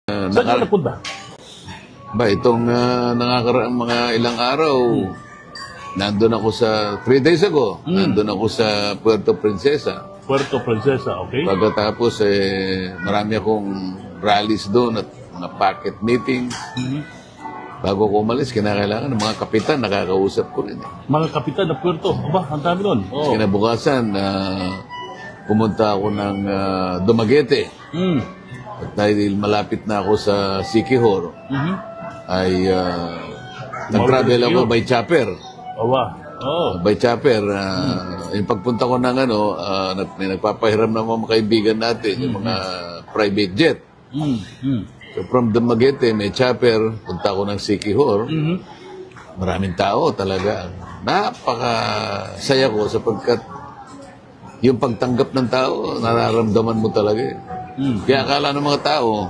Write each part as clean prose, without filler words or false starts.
Saan ka napunta? Ba, itong nakakaraang mga ilang araw, nandun ako sa, 3 days ago, nandun ako sa Puerto Princesa. Puerto Princesa, okay? Pagkatapos, marami akong rallies doon at mga packet meetings. Bago ko umalis, kinakailangan ng mga kapitan, nakakausap ko rin. Mga kapitan ng Puerto. Aba, ang dami nun. Oh. Kinabukasan, pumunta ako ng Dumaguete. At dahil malapit na ako sa Siquijor, ay nag-travel ako by chopper. Aba, oh. By chopper, yung pagpunta ko ng may nagpapahiram ng mga kaibigan natin, yung mga private jet. So from Dumaguete, may chopper, punta ako ng Siquijor. Maraming tao talaga. Napakasaya ko sapagkat yung pagtanggap ng tao, nararamdaman mo talaga eh. Kaya akala ng mga tao,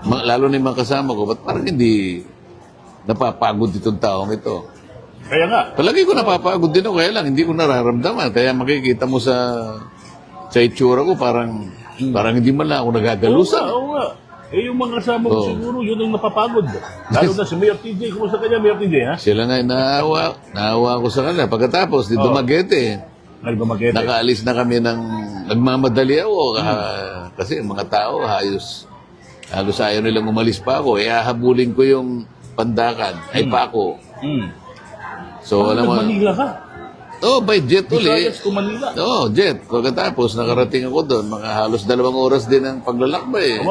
lalo na yung mga kasama ko, ba't parang hindi napapagod itong taong ito? Kaya nga. Palagi ko napapagod din ako, kaya lang hindi ko nararamdaman. Kaya makikita mo sa itsura ko, parang hindi man lang ako nagagalusan. Oo nga. Eh, yung mga kasama ko siguro, yun ang napapagod. Lalo na si Mayor TJ. Kumusta kanya, Mayor TJ, ha? Sila nga, naawa ko sa kanila. Pagkatapos, di Dumaguete, nakaalis na kami ng, nagmamadali ako. Kasi mga tao, halos ayaw nilang umalis pa ako. Hahabulin ko yung pandakan. Ay pa ako. So, alam mo. Manila ka? By jet ulit. Visayas to Manila. Jet. Pagkatapos, nakarating ako doon. Mga halos 2 oras din ang paglalakbay.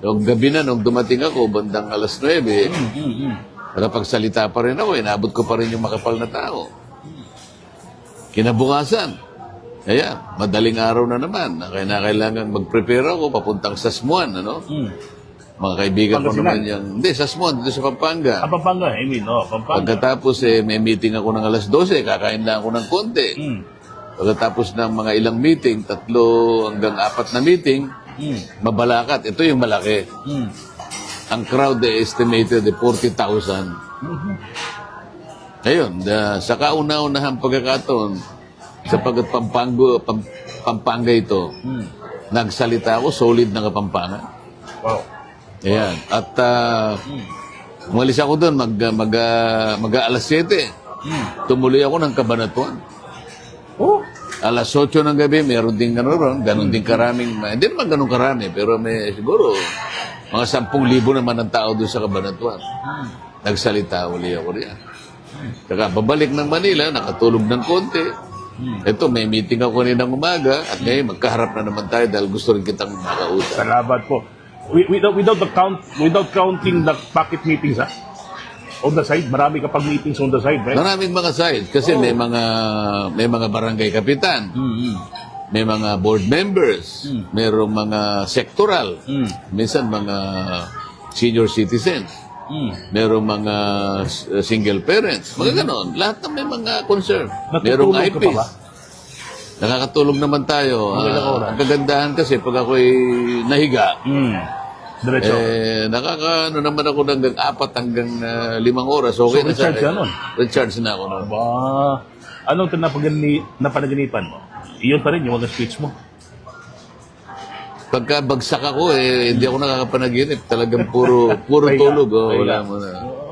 Yung gabi na, nung dumating ako, bandang alas 9, nakapagsalita pa rin ako. Inabot ko pa rin yung makapal na tao. Kinabukasan. Kaya, madaling araw na naman. Kailangan mag-prepare ako papuntang Sasmuan, ano? Mga kaibigan ko naman yung... Hindi, Sasmuan, dito sa Pampanga. Pampanga, I mean, Pampanga. Pagkatapos, may meeting ako ng alas 12, kakain lang ako ng konti. Pagkatapos ng mga ilang meeting, 3 hanggang 4 na meeting, mabalakat. Ito yung malaki. Ang crowd estimated 40,000. Ayun, sa kauna-unahang pagkakataon, sapagkat Pampanga ito, nagsalita ako, solid na Kapampangan. Wow. Ayan. At umalis ako doon, mag-alas 7. Tumuloy ako ng Cabanatuan. Alas 8 ng gabi, meron din ganun din karaming, hindi naman ganun karami, pero may siguro mga 10,000 naman ang tao doon sa Cabanatuan. Nagsalita uli ako riyan. Saka babalik ng Manila, nakatulog ng konti. Ito, may meeting ako kaninang umaga at ngayon magkaharap na naman tayo dahil gusto rin kitang makausap. Salamat po. Without counting the pocket meetings, ha? On the side, marami kapag meetings on the side, right? Maraming mga sides kasi may mga barangay kapitan. May mga board members, mayroong mga sectoral, minsan mga senior citizens, mayroong mga single parents, mga ganon. Lahat na may mga concern. Mayroong IPs. Nakakatulog naman tayo. Ang kagandahan kasi pag ako'y nahiga, naman ako hanggang 4 hanggang 5 oras. Okay so, na sa akin. Recharge na ako nun. Anong napanaginipan mo? Iyon pa rin yung mga speech mo. Pagka bagsak ako, hindi ako nakakapanaginip. Talagang puro tulog. Wala mo na.